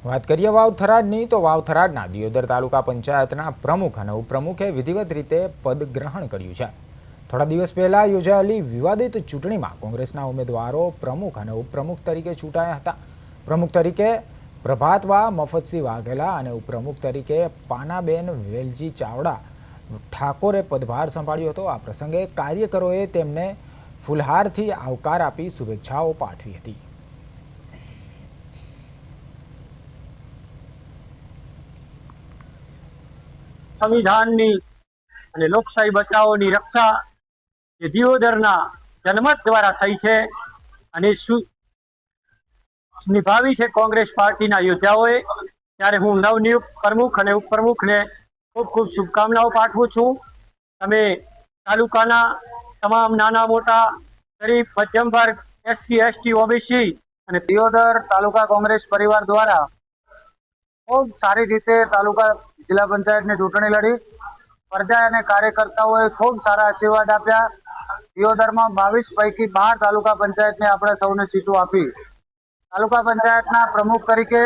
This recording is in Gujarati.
વાત કરીએ વાવ-થરાદની તો વાવ-થરાદના દિયોદર તાલુકા પંચાયતના પ્રમુખ અને ઉપપ્રમુખે વિધિવત રીતે પદ ગ્રહણ કર્યું છે। થોડા દિવસ પહેલા યોજાયેલી વિવાદિત ચૂંટણીમાં કોંગ્રેસના ઉમેદવારો પ્રમુખ અને ઉપપ્રમુખ તરીકે ચૂંટાયા હતા। પ્રમુખ તરીકે પ્રભાતવા મફતસિંહ વાઘેલા અને ઉપપ્રમુખ તરીકે પાનાબેન વેલજી ચાવડા ઠાકોરે પદભાર સંભાળ્યો હતો। આ પ્રસંગે કાર્યકરોએ તેમને ફૂલહારથી આવકાર આપી શુભેચ્છાઓ પાઠવી હતી। સંવિધાનની અને લોકશાહી બચાવોની રક્ષા એ દિયોદરના જનમત દ્વારા થઈ છે અને નિભાવી છે કોંગ્રેસ પાર્ટીના યોદ્ધાઓએ। ત્યારે હું નવનિયુક્ત પ્રમુખ અને ઉપપ્રમુખને ખૂબ ખૂબ શુભકામનાઓ પાઠવું છું। તમે તાલુકાના તમામ નાના મોટા ગરીબ મધ્યમ વર્ગ SC ST OBC અને દિયોદર તાલુકા કોંગ્રેસ પરિવાર દ્વારા ખૂબ સારી રીતે તાલુકા જિલ્લા પંચાયતની ચૂંટણી લડી। પ્રજા અને કાર્યકર્તાઓએ ખૂબ સારા આશીર્વાદ આપ્યા। દિયોદરમાં 22 પૈકી 12 તાલુકા પંચાયતને આપણે સૌને સીટો આપી। તાલુકા પંચાયતના પ્રમુખ તરીકે